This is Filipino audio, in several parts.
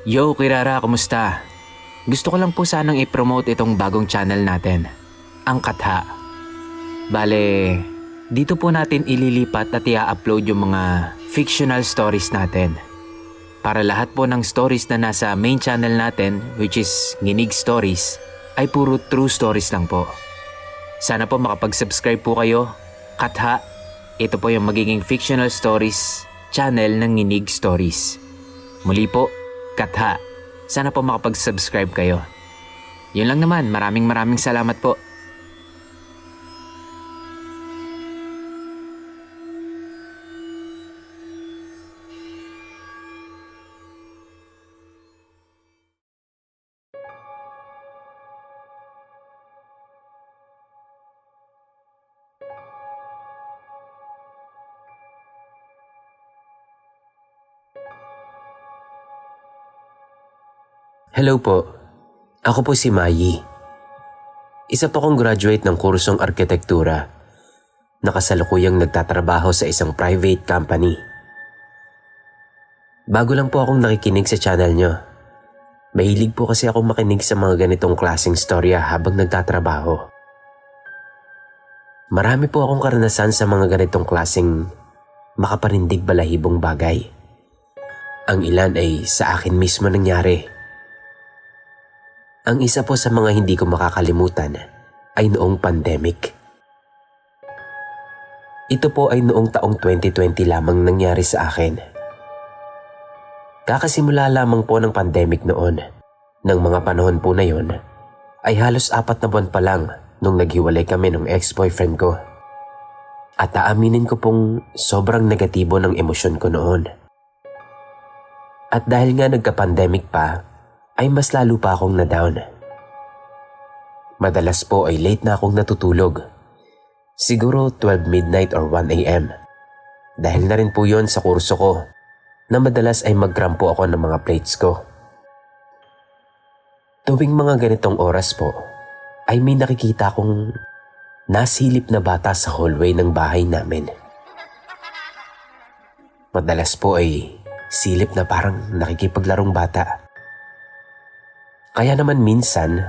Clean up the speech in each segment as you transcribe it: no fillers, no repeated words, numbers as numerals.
Yo, Kirara, kumusta? Gusto ko lang po sanang i-promote itong bagong channel natin, ang Katha. Bale, dito po natin ililipat at i-upload yung mga fictional stories natin. Para lahat po ng stories na nasa main channel natin, which is Nginig Stories, ay puro true stories lang po. Sana po makapag-subscribe po kayo. Katha, ito po yung magiging fictional stories channel ng Nginig Stories. Muli po, Katha. Sana po makapag-subscribe kayo. Yun lang naman, maraming salamat po. Hello po, ako po si Mayi. Isa po akong graduate ng kursong arkitektura na kasalukuyang nagtatrabaho sa isang private company. Bago lang po akong nakikinig sa channel nyo. Mahilig po kasi akong makinig sa mga ganitong klaseng storya habang nagtatrabaho. Marami po akong karanasan sa mga ganitong klaseng makapanindig balahibong bagay. Ang ilan ay sa akin mismo nangyari. Ang isa po sa mga hindi ko makakalimutan ay noong pandemic. Ito po ay noong taong 2020 lamang nangyari sa akin. Kakasimula lamang po ng pandemic noon. Nang mga panahon po na yon, ay halos 4 na buwan pa lang nung naghiwalay kami ng ex-boyfriend ko. At aaminin ko pong sobrang negatibo ng emosyon ko noon. At dahil nga nagka-pandemic pa, ay mas lalo pa akong na-down. Madalas po ay late na akong natutulog. Siguro 12 midnight or 1 a.m. Dahil na rin po yon sa kurso ko na madalas ay magkrampo ako ng mga plates ko. Tuwing mga ganitong oras po, ay may nakikita akong nasilip na bata sa hallway ng bahay namin. Madalas po ay silip na parang nakikipaglarong bata. Kaya naman minsan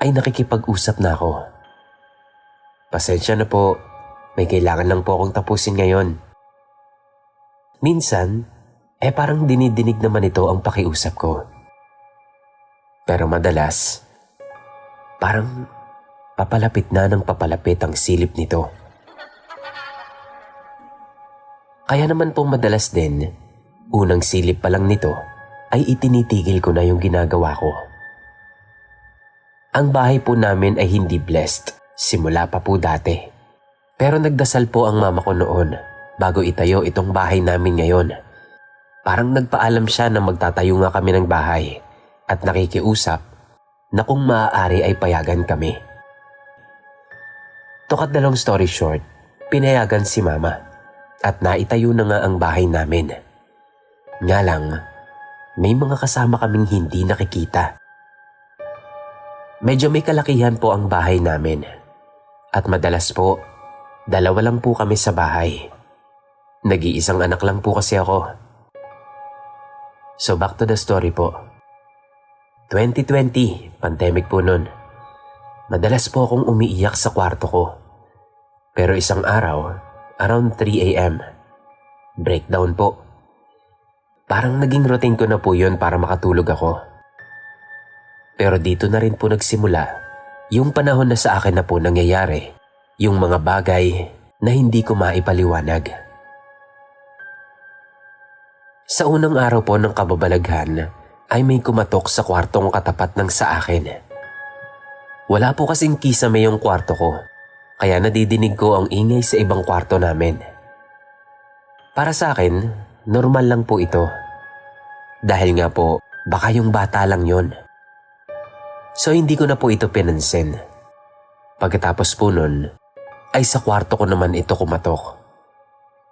ay nakikipag-usap na ako. Pasensya na po, may kailangan lang po akong tapusin ngayon. Minsan, parang dinidinig naman ito ang pakiusap ko. Pero madalas, parang papalapit na ng papalapit ang silip nito. Kaya naman po madalas din, unang silip pa lang nito ay itinitigil ko na yung ginagawa ko. Ang bahay po namin ay hindi blessed, simula pa po dati. Pero nagdasal po ang mama ko noon bago itayo itong bahay namin ngayon. Parang nagpaalam siya na magtatayo nga kami ng bahay at nakikiusap na kung maaari ay payagan kami. To cut the long story short, pinayagan si mama at naitayo na nga ang bahay namin. Nga lang, may mga kasama kaming hindi nakikita. Medyo may kalakihan po ang bahay namin at madalas po, 2 lang po kami sa bahay. Nag-iisang anak lang po kasi ako. So back to the story po. 2020, pandemic po nun. Madalas po akong umiiyak sa kwarto ko. Pero isang araw, around 3 a.m., breakdown po. Parang naging routine ko na po yun para makatulog ako. Pero dito na rin po nagsimula yung panahon na sa akin na po nangyayari, yung mga bagay na hindi ko maipaliwanag. Sa unang araw po ng kababalaghan ay may kumatok sa kwartong katapat ng sa akin. Wala po kasing kisame yung kwarto ko, kaya nadidinig ko ang ingay sa ibang kwarto namin. Para sa akin, normal lang po ito. Dahil nga po, baka yung bata lang yon. So hindi ko na po ito pinansin. Pagkatapos po nun, ay sa kwarto ko naman ito kumatok.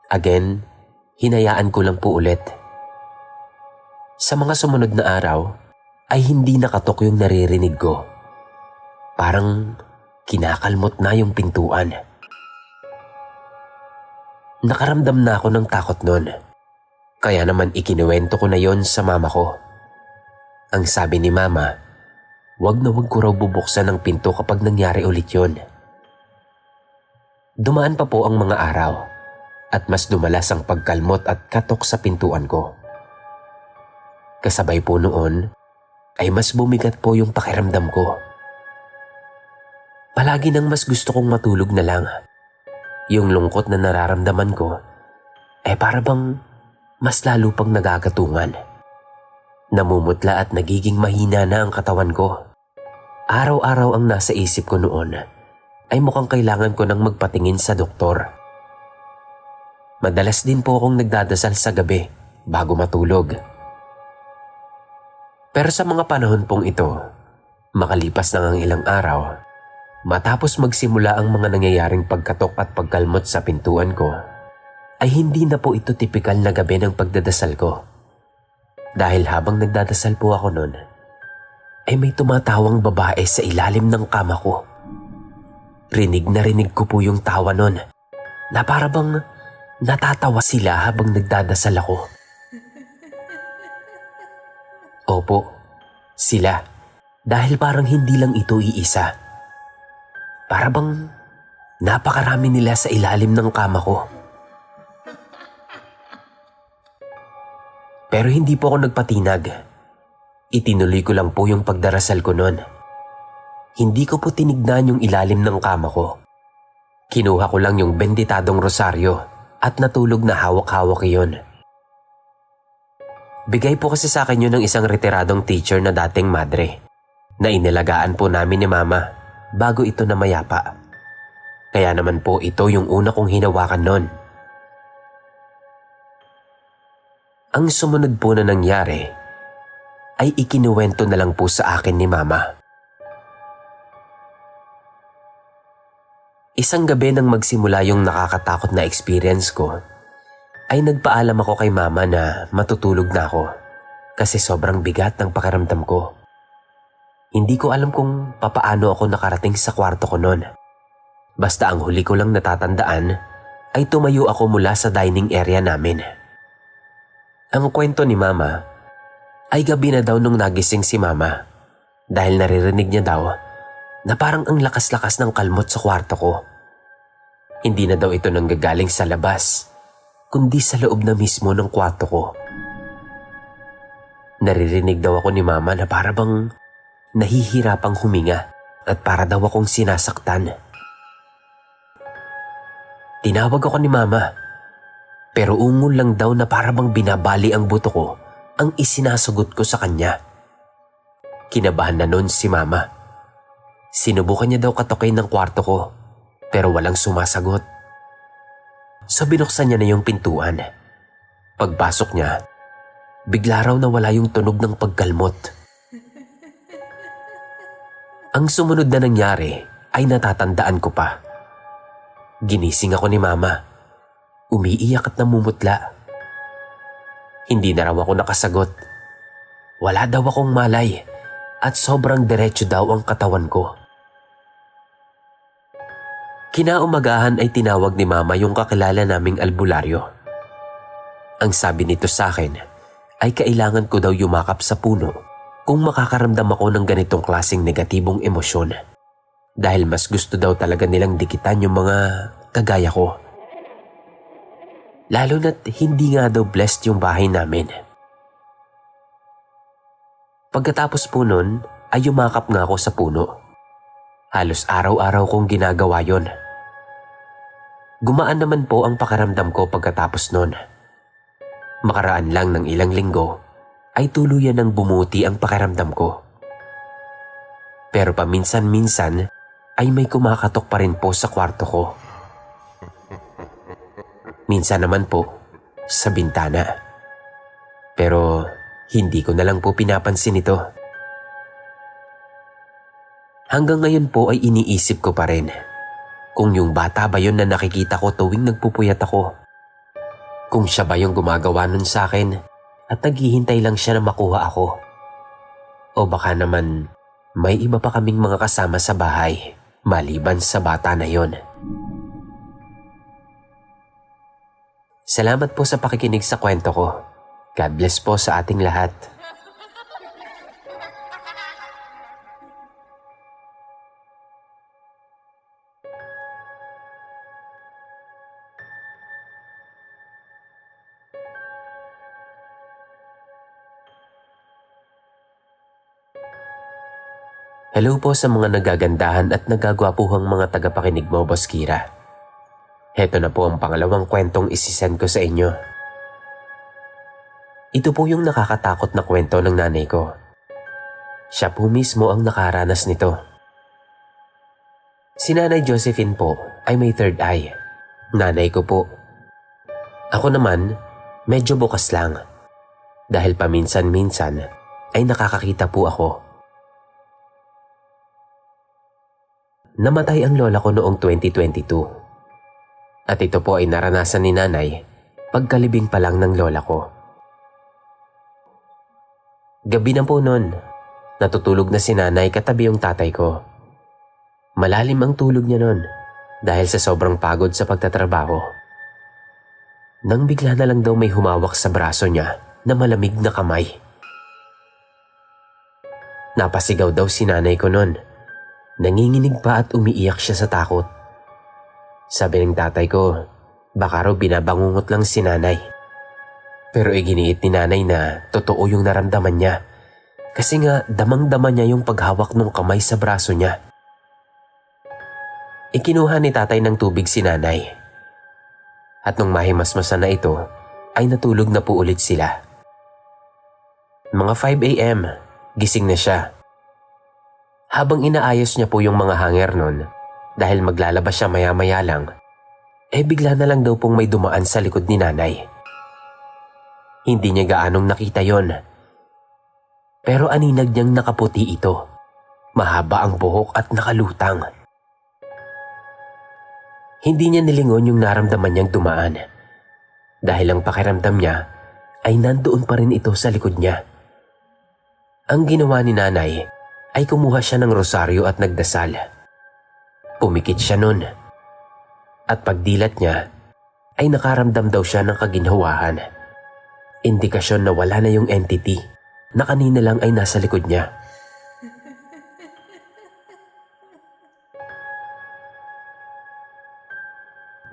Again, hinayaan ko lang po ulit. Sa mga sumunod na araw, ay hindi nakatok yung naririnig ko. Parang kinakalmot na yung pintuan. Nakaramdam na ako ng takot nun. Kaya naman ikinuwento ko na yon sa mama ko. Ang sabi ni Mama, wag na wag ko raw bubuksan ang pinto kapag nangyari ulit yun. Dumaan pa po ang mga araw at mas dumalas ang pagkalmot at katok sa pintuan ko. Kasabay po noon ay mas bumigat po yung pakiramdam ko. Palagi nang mas gusto kong matulog na lang. Yung lungkot na nararamdaman ko ay para bang mas lalo pang nagagatungan. Namumutla at nagiging mahina na ang katawan ko. Araw-araw ang nasa isip ko noon ay mukhang kailangan ko nang magpatingin sa doktor. Madalas din po akong nagdadasal sa gabi bago matulog. Pero sa mga panahon pong ito, makalipas na ang ilang araw, matapos magsimula ang mga nangyayaring pagkatok at pagkalmot sa pintuan ko, ay hindi na po ito tipikal na gabi ng pagdadasal ko. Dahil habang nagdadasal po ako noon, ay may tumatawang babae sa ilalim ng kama ko. Rinig na rinig ko po yung tawa noon na para bang natatawa sila habang nagdadasal ako. Opo, sila. Dahil parang hindi lang ito iisa. Para bang napakarami nila sa ilalim ng kama ko. Pero hindi po ako nagpatinag. Itinuloy ko lang po yung pagdarasal ko noon. Hindi ko po tinignan yung ilalim ng kama ko. Kinuha ko lang yung benditadong rosaryo at natulog na hawak-hawak iyon. Bigay po kasi sa akin yun ng isang retiradong teacher na dating madre na inalagaan po namin ni Mama bago ito namayapa. Kaya naman po ito yung una kong hinawakan noon. Ang sumunod po na nangyari ay ikinuwento na lang po sa akin ni Mama. Isang gabi nang magsimula yung nakakatakot na experience ko, ay nagpaalam ako kay Mama na matutulog na ako kasi sobrang bigat ng pakiramdam ko. Hindi ko alam kung papaano ako nakarating sa kwarto ko noon. Basta ang huli ko lang natatandaan ay tumayo ako mula sa dining area namin. Ang kwento ni Mama ay gabi na daw nung nagising si Mama dahil naririnig niya daw na parang ang lakas-lakas ng kalmot sa kwarto ko. Hindi na daw ito nanggagaling sa labas, kundi sa loob na mismo ng kwarto ko. Naririnig daw ako ni Mama na para bang nahihirapang huminga at para daw akong sinasaktan. Tinawag ako ni Mama, pero ungol lang daw na para bang binabali ang buto ko ang isinasagot ko sa kanya. Kinabahan na noon si Mama. Sinubukan niya daw katokin ng kwarto ko, pero walang sumasagot. So binuksan niya na yung pintuan. Pagpasok niya, bigla raw nawala yung tunog ng pagkalmot. Ang sumunod na nangyari ay natatandaan ko pa. Ginising ako ni Mama. Umiiyak at namumutla. Hindi na raw ako nakasagot. Wala daw akong malay at sobrang diretso daw ang katawan ko. Kinaumagahan ay tinawag ni Mama yung kakilala naming albularyo. Ang sabi nito sa akin ay kailangan ko daw yumakap sa puno kung makakaramdam ako ng ganitong klaseng negatibong emosyon. Dahil mas gusto daw talaga nilang dikitan yung mga kagaya ko. Lalo na't hindi nga daw blessed yung bahay namin. Pagkatapos po nun, ay yumakap nga ako sa puno. Halos araw-araw kong ginagawa yon. Gumaan naman po ang pakiramdam ko pagkatapos nun. Makaraan lang ng ilang linggo, ay tuluyan ng bumuti ang pakiramdam ko. Pero paminsan-minsan, ay may kumakatok pa rin po sa kwarto ko. Minsan naman po, sa bintana. Pero hindi ko na lang po pinapansin ito. Hanggang ngayon po ay iniisip ko pa rin kung yung bata ba yun na nakikita ko tuwing nagpupuyat ako. Kung siya ba yung gumagawa nun sa akin at naghihintay lang siya na makuha ako. O baka naman may iba pa kaming mga kasama sa bahay maliban sa bata na yon. Salamat po sa pakikinig sa kwento ko. God bless po sa ating lahat. Hello po sa mga nagagandahan at nagagwapuhang mga tagapakinig mo, Boss Kira. Heto na po ang pangalawang kwentong isisend ko sa inyo. Ito po yung nakakatakot na kwento ng nanay ko. Siya po mismo ang nakaranas nito. Si Nanay Josephine po ay may third eye. Nanay ko po. Ako naman, medyo bukas lang. Dahil paminsan-minsan ay nakakakita po ako. Namatay ang lola ko noong 2022. At ito po ay naranasan ni nanay pagkalibing pa lang ng lola ko. Gabi na po noon, natutulog na si nanay katabi yung tatay ko. Malalim ang tulog niya noon dahil sa sobrang pagod sa pagtatrabaho. Nang bigla na lang daw may humawak sa braso niya na malamig na kamay. Napasigaw daw si nanay ko noon. Nanginginig pa at umiiyak siya sa takot. Sabi ng tatay ko, baka raw binabangungot lang si nanay. Pero iginiit ni nanay na totoo yung naramdaman niya. Kasi nga damang-dama niya yung paghawak ng kamay sa braso niya. Ikinuha ni tatay ng tubig si nanay. At nung mahimasmasan na ito, ay natulog na po ulit sila. Mga 5 a.m., gising na siya. Habang inaayos niya po yung mga hanger nun, dahil maglalabas siya maya-maya lang, bigla na lang daw pong may dumaan sa likod ni nanay. Hindi niya gaanong nakita yon. Pero aninag niyang nakaputi ito. Mahaba ang buhok at nakalutang. Hindi niya nilingon yung naramdaman niyang dumaan. Dahil ang pakiramdam niya ay nandoon pa rin ito sa likod niya. Ang ginawa ni nanay ay kumuha siya ng rosaryo at nagdasal. Pumikit siya nun. At pagdilat niya, ay nakaramdam daw siya ng kaginhawahan. Indikasyon na wala na yung entity na kanina lang ay nasa likod niya.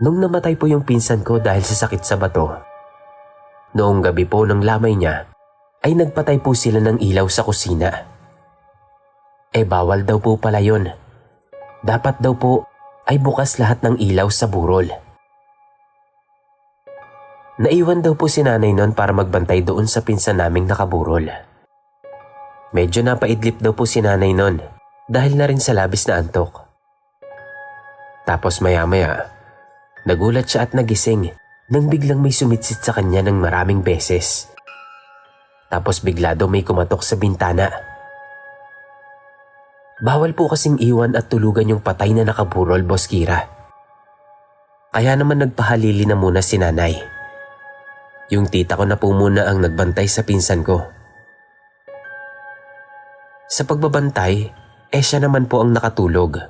Nung namatay po yung pinsan ko dahil sa sakit sa bato, noong gabi po ng lamay niya, ay nagpatay po sila ng ilaw sa kusina. Bawal daw po pala yun. Dapat daw po ay bukas lahat ng ilaw sa burol. Naiwan daw po si nanay noon para magbantay doon sa pinsan naming nakaburol. Medyo napaidlip daw po si nanay noon dahil na rin sa labis na antok. Tapos maya-maya, nagulat siya at nagising nang biglang may sumitsit sa kanya ng maraming beses. Tapos bigla daw may kumatok sa bintana. Bawal po kasing iwan at tulugan yung patay na nakaburol, Boss Kira. Kaya naman nagpahalili na muna si nanay. Yung tita ko na po muna ang nagbantay sa pinsan ko. Sa pagbabantay, siya naman po ang nakatulog.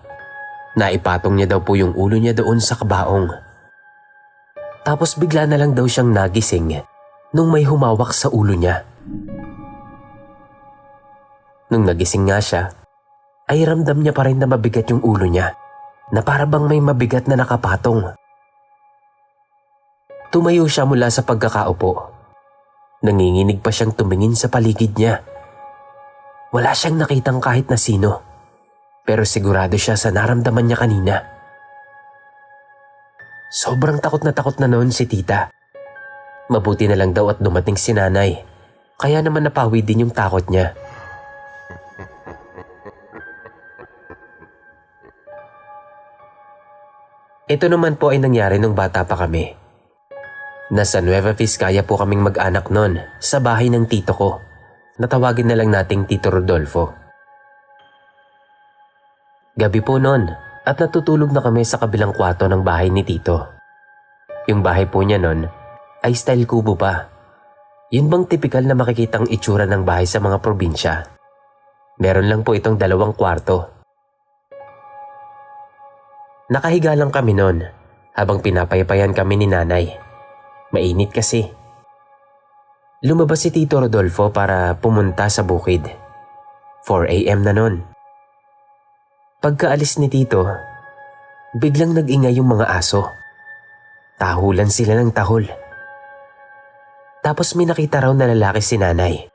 Naipatong niya daw po yung ulo niya doon sa kabaong. Tapos bigla na lang daw siyang nagising nung may humawak sa ulo niya. Nung nagising nga siya, ay ramdam niya pa rin na mabigat yung ulo niya, na para bang may mabigat na nakapatong. Tumayo siya mula sa pagkakaupo. Nanginginig pa siyang tumingin sa paligid niya. Wala siyang nakitang kahit na sino, pero sigurado siya sa naramdaman niya kanina. Sobrang takot na noon si tita. Mabuti na lang daw at dumating si nanay, kaya naman napawi din yung takot niya. Ito naman po ay nangyari nung bata pa kami. Nasa Nueva Vizcaya po kaming mag-anak noon sa bahay ng tito ko. Natawagin na lang nating Tito Rodolfo. Gabi po noon at natutulog na kami sa kabilang kwarto ng bahay ni tito. Yung bahay po niya noon ay style kubo pa. Yun bang tipikal na makikitang itsura ng bahay sa mga probinsya. Meron lang po itong 2 kwarto. Nakahiga lang kami noon habang pinapaypayan kami ni nanay. Mainit kasi. Lumabas si Tito Rodolfo para pumunta sa bukid. 4 a.m. na noon. Pagkaalis ni Tito, biglang nag-ingay yung mga aso. Tahulan sila ng tahol. Tapos may nakita raw na lalaki si nanay.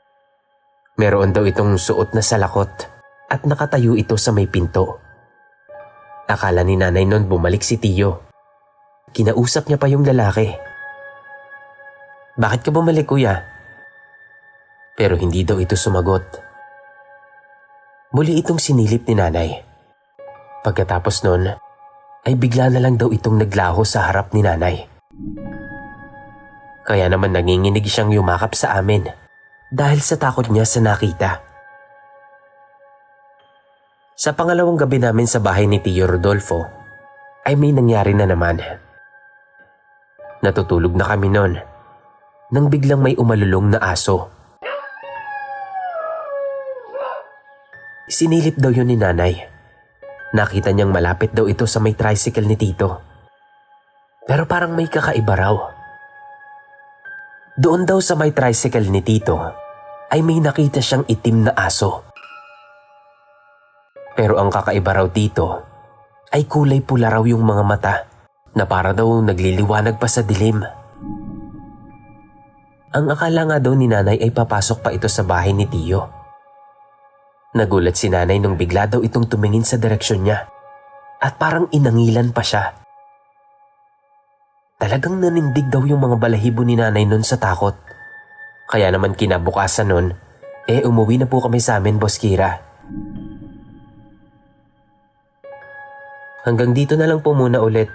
Meron daw itong suot na salakot at nakatayo ito sa may pinto. Akala ni nanay noon bumalik si Tiyo. Kinausap niya pa yung lalaki. "Bakit ka bumalik, kuya?" Pero hindi daw ito sumagot. Muli itong sinilip ni nanay. Pagkatapos nun, ay bigla na lang daw itong naglaho sa harap ni nanay. Kaya naman nanginginig siyang yumakap sa amin dahil sa takot niya sa nakita. Sa pangalawang gabi namin sa bahay ni Tio Rodolfo, ay may nangyari na naman. Natutulog na kami noon nang biglang may umalulong na aso. Sinilip daw yun ni nanay. Nakita niyang malapit daw ito sa may tricycle ni Tito. Pero parang may kakaiba raw. Doon daw sa may tricycle ni Tito ay may nakita siyang itim na aso. Pero ang kakaiba raw dito ay kulay pula raw yung mga mata na para daw nagliliwanag pa sa dilim. Ang akala nga daw ni nanay ay papasok pa ito sa bahay ni Tio. Nagulat si nanay nung bigla daw itong tumingin sa direksyon niya at parang inangilan pa siya. Talagang nanindig daw yung mga balahibo ni nanay nun sa takot. Kaya naman kinabukasan nun, umuwi na po kami sa amin, Boss Kira. Hanggang dito na lang po muna ulit.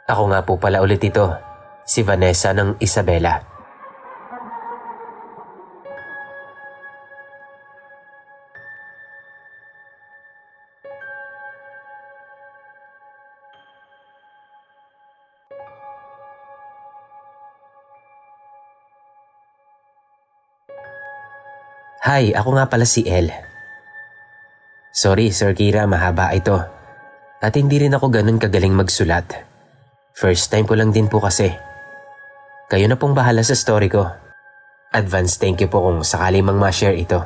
Ako nga po pala ulit ito, si Vanessa ng Isabela. Hi, ako nga pala si El. Sorry, Sir Kira, mahaba ito. At hindi rin ako ganun kagaling magsulat. First time ko lang din po kasi. Kayo na pong bahala sa story ko. Advance thank you po kung sakali mang ma-share ito.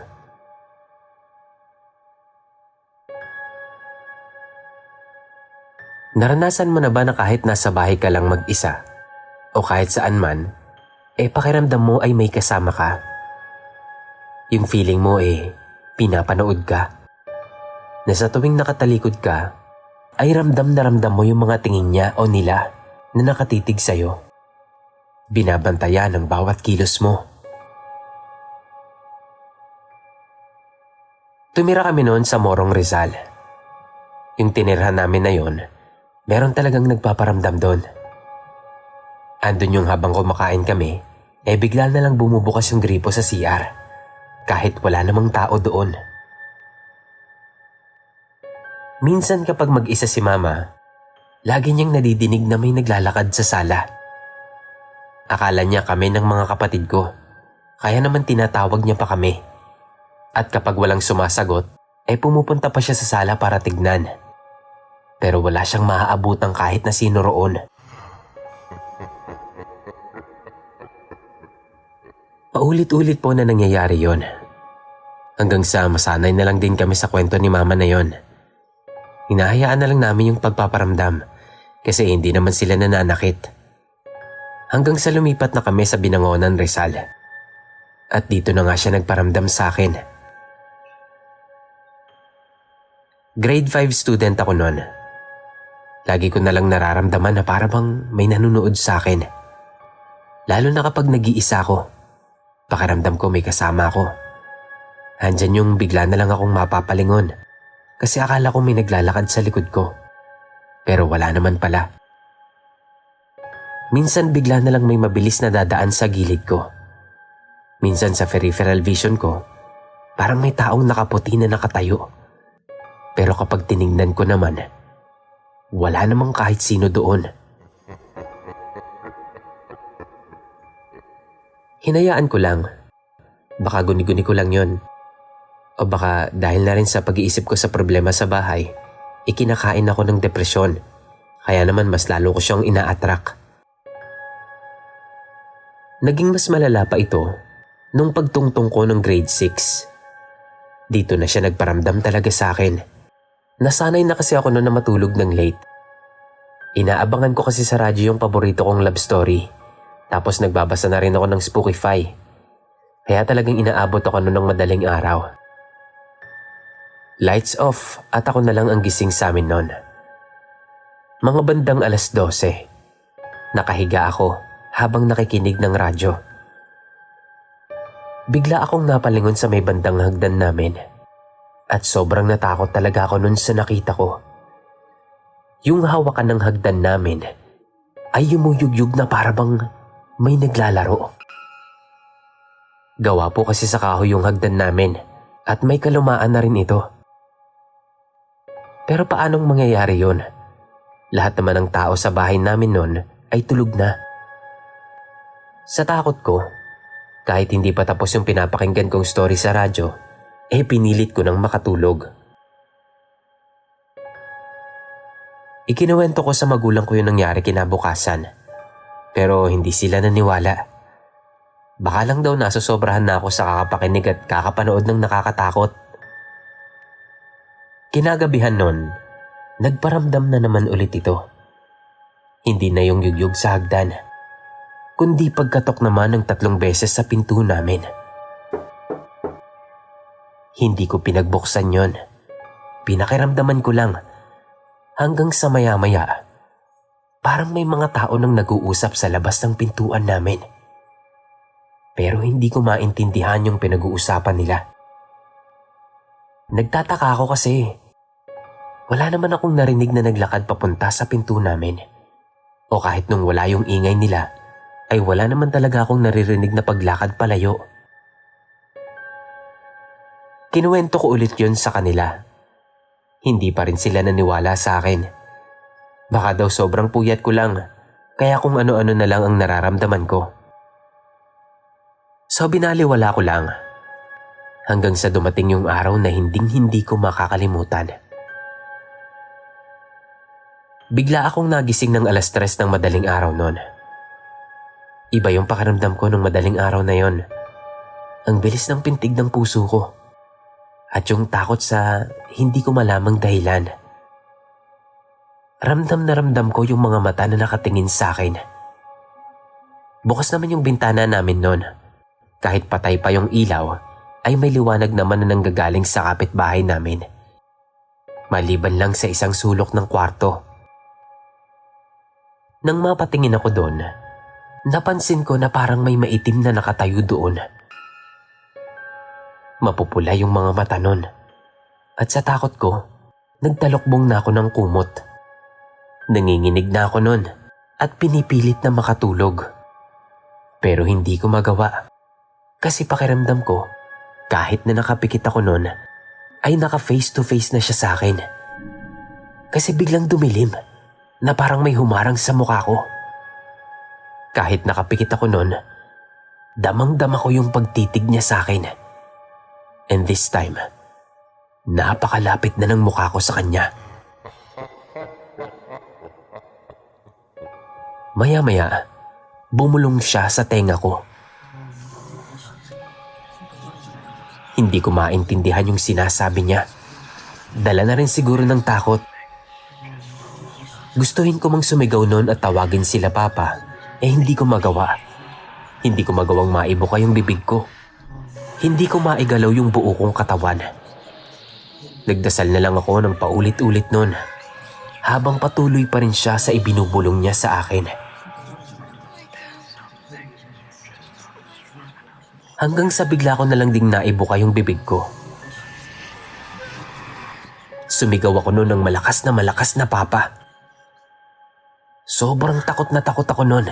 Naranasan mo na ba na kahit nasa bahay ka lang mag-isa o kahit saan man, pakiramdam mo ay may kasama ka? Yung feeling mo pinapanood ka? Na sa tuwing nakatalikod ka, ay ramdam na ramdam mo yung mga tingin niya o nila na nakatitig sa'yo. Binabantayan ang bawat kilos mo. Tumira kami noon sa Morong Rizal. Yung tinirhan namin na yon, meron talagang nagpaparamdam doon. Andun yung habang kumakain kami, bigla na lang bumubukas yung gripo sa CR. Kahit wala namang tao doon. Minsan kapag mag-isa si Mama, lagi niyang nadidinig na may naglalakad sa sala. Akala niya kami ng mga kapatid ko, kaya naman tinatawag niya pa kami. At kapag walang sumasagot, pumupunta pa siya sa sala para tignan. Pero wala siyang maaabutang kahit na sino roon. Paulit-ulit po na nangyayari yon. Hanggang sa masanay na lang din kami sa kwento ni Mama na yon. Hinahayaan na lang namin yung pagpaparamdam kasi hindi naman sila nananakit. Hanggang sa lumipat na kami sa Binangonan, Rizal. At dito na nga siya nagparamdam sa akin. Grade 5 student ako noon. Lagi ko na lang nararamdaman na para bang may nanunood sa akin. Lalo na kapag nag-iisa ako. Pakiramdam ko may kasama ako. Andyan yung bigla na lang akong mapapalingon. Kasi akala ko may naglalakad sa likod ko. Pero wala naman pala. Minsan bigla na lang may mabilis na dadaan sa gilid ko. Minsan sa peripheral vision ko, parang may taong nakaputi na nakatayo. Pero kapag tinignan ko naman, wala namang kahit sino doon. Hinayaan ko lang. Baka guni-guni ko lang yon. O baka dahil na rin sa pag-iisip ko sa problema sa bahay, ikinakain ako ng depresyon. Kaya naman mas lalo ko siyang ina-attract. Naging mas malala pa ito nung pagtungtong ko ng grade 6. Dito na siya nagparamdam talaga sa akin. Nasanay na kasi ako noon na matulog ng late. Inaabangan ko kasi sa radyo yung paborito kong love story. Tapos nagbabasa na rin ako ng Spookify. Kaya talagang inaabot ako noon ng madaling araw. Lights off at ako na lang ang gising sa amin noon. Mga bandang 12:00. Nakahiga ako habang nakikinig ng radyo. Bigla akong napalingon sa may bandang hagdan namin at sobrang natakot talaga ako nun sa nakita ko. Yung hawakan ng hagdan namin ay yumuyugyug na parabang may naglalaro. Gawa po kasi sa kahoy yung hagdan namin at may kalumaan na rin ito. Pero paanong mangyayari yun? Lahat naman ng tao sa bahay namin noon ay tulog na. Sa takot ko, kahit hindi pa tapos yung pinapakinggan kong story sa radyo, pinilit ko nang makatulog. Ikinuwento ko sa magulang ko yung nangyari kinabukasan, pero hindi sila naniwala. Baka lang daw nasusobrahan na ako sa kakapakinig at kakapanood ng nakakatakot. Kinagabihan nun, nagparamdam na naman ulit ito. Hindi na yung yugyug sa hagdan, kundi pagkatok naman ng 3 beses sa pinto namin. Hindi ko pinagbuksan yon. Pinakiramdaman ko lang hanggang sa maya-maya. Parang may mga tao nang nag-uusap sa labas ng pintuan namin. Pero hindi ko maintindihan yung pinag-uusapan nila. Nagtataka ako kasi wala naman akong narinig na naglakad papunta sa pinto namin. O kahit nung wala yung ingay nila, ay wala naman talaga akong naririnig na paglakad palayo. Kinuwento ko ulit yun sa kanila. Hindi pa rin sila naniwala sa akin. Baka daw sobrang puyat ko lang, kaya kung ano-ano na lang ang nararamdaman ko. So binaliwala ko lang, hanggang sa dumating yung araw na hinding-hindi ko makakalimutan. Bigla akong nagising ng 3:00 ng madaling araw noon. Iba yung pakiramdam ko nung madaling araw na yon. Ang bilis ng pintig ng puso ko. At yung takot sa hindi ko malamang dahilan. Ramdam na ramdam ko yung mga mata na nakatingin sa akin. Bukas naman yung bintana namin noon. Kahit patay pa yung ilaw, ay may liwanag naman na nanggagaling sa kapitbahay namin. Maliban lang sa isang sulok ng kwarto. Nang mapatingin ako doon, napansin ko na parang may maitim na nakatayo doon. Mapupula yung mga mata nun. At sa takot ko, nagtalokbong na ako ng kumot. Nanginginig na ako nun at pinipilit na makatulog. Pero hindi ko magawa. Kasi pakiramdam ko, kahit na nakapikit ako nun, ay naka face to face na siya sa akin. Kasi biglang dumilim na parang may humarang sa mukha ko. Kahit nakapikit ako nun, damang-dama ko yung pagtitig niya sa akin. And this time, napakalapit na ng mukha ko sa kanya. Maya-maya, bumulong siya sa tenga ko. Hindi ko maintindihan yung sinasabi niya. Dala na rin siguro ng takot. Gustuhin ko mang sumigaw noon at tawagin sila papa, hindi ko magawa. Hindi ko magawang maibuka yung bibig ko. Hindi ko maigalaw yung buo kong katawan. Nagdasal na lang ako ng paulit-ulit noon, habang patuloy pa rin siya sa ibinubulong niya sa akin. Hanggang sa bigla ko na lang ding naibuka yung bibig ko. Sumigaw ako noon ng malakas na papa. Sobrang takot na takot ako noon.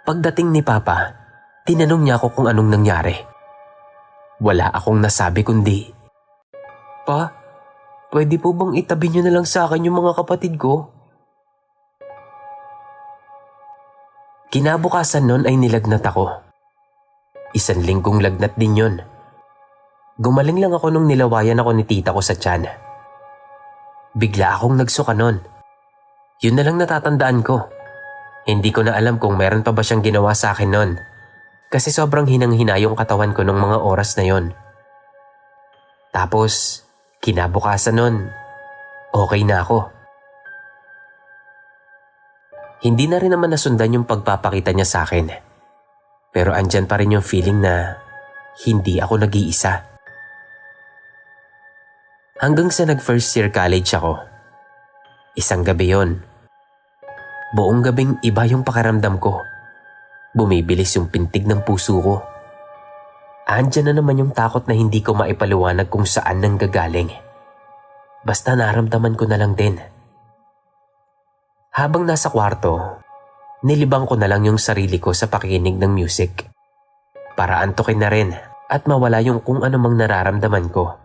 Pagdating ni papa, tinanong niya ako kung anong nangyari. Wala akong nasabi kundi, "Pa, pwede po bang itabi niyo na lang sa akin yung mga kapatid ko?" Kinabukasan nun ay nilagnat ako. 1 linggong lagnat din yun. Gumaling lang ako nung nilawayan ako ni tita ko sa tiyan. Bigla akong nagsuka nun. Yun na lang natatandaan ko. Hindi ko na alam kung meron pa ba siyang ginawa sa akin nun. Kasi sobrang hinang-hina yung katawan ko nung mga oras na yon. Tapos, kinabukasan nun, okay na ako. Hindi na rin naman nasundan yung pagpapakita niya sa akin. Pero andyan pa rin yung feeling na hindi ako nag-iisa. Hanggang sa nag-first year college ako. Isang gabi yon. Buong gabing iba yung pakiramdam ko. Bumibilis yung pintig ng puso ko. Andyan na naman yung takot na hindi ko maipaliwanag kung saan nanggagaling. Basta naramdaman ko na lang din. Habang nasa kwarto, nilibang ko na lang yung sarili ko sa pakikinig ng music. Para antukin na rin at mawala yung kung anumang nararamdaman ko.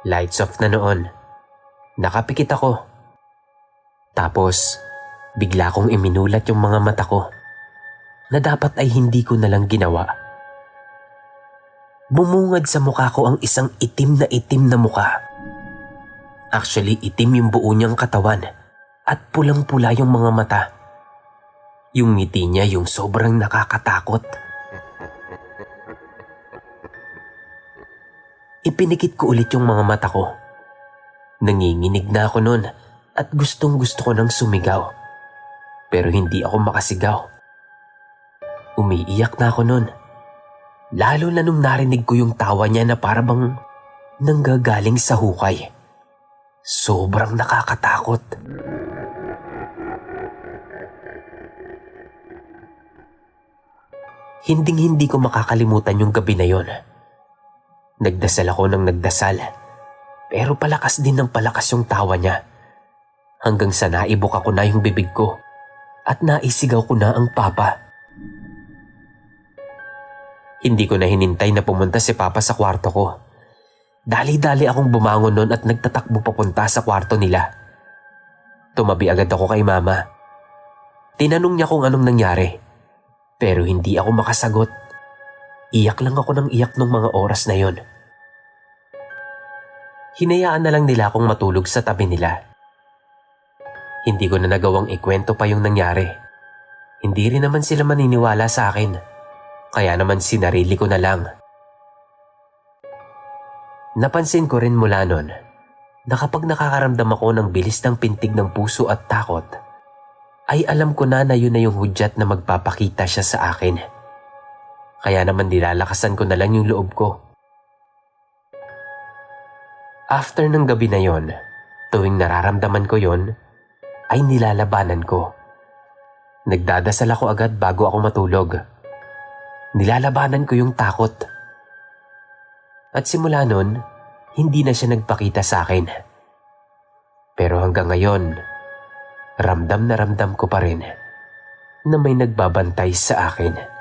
Lights off na noon. Nakapikit ako. Tapos, bigla kong iminulat yung mga mata ko na dapat ay hindi ko na lang ginawa. Bumungad sa mukha ko ang isang itim na mukha. Actually, itim yung buo niyang katawan at pulang-pula yung mga mata. Yung ngiti niya yung sobrang nakakatakot. Ipinikit ko ulit yung mga mata ko. Nanginginig na ako nun at gustong gusto ko nang sumigaw. Pero hindi ako makasigaw. Umiiyak na ako nun. Lalo na nung narinig ko yung tawa niya na parabang nanggagaling sa hukay. Sobrang nakakatakot. Hinding-hindi ko makakalimutan yung gabi na yon. Nagdasal ako ng nagdasal. Pero palakas din ng palakas yung tawa niya. Hanggang sa naibok ako na yung bibig ko at naisigaw ko na ang papa. Hindi ko na hinintay na pumunta si Papa sa kwarto ko. Dali-dali akong bumangon nun at nagtatakbo papunta sa kwarto nila. Tumabi agad ako kay Mama. Tinanong niya kung anong nangyari. Pero hindi ako makasagot. Iyak lang ako ng iyak nung mga oras na yon. Hinayaan na lang nila akong matulog sa tabi nila. Hindi ko na nagawang ikwento pa yung nangyari. Hindi rin naman sila maniniwala sa akin. Kaya naman sinarili ko na lang. Napansin ko rin mula nun na kapag nakakaramdam ako ng bilis ng pintig ng puso at takot, ay alam ko na yun na yung hudyat na magpapakita siya sa akin. Kaya naman nilalakasan ko na lang yung loob ko. After ng gabi na yon, tuwing nararamdaman ko yon, ay nilalabanan ko. Nagdadasal ako agad bago ako matulog. Nilalabanan ko yung takot. At simula nun, hindi na siya nagpakita sa akin. Pero hanggang ngayon, ramdam na ramdam ko pa rin na may nagbabantay sa akin.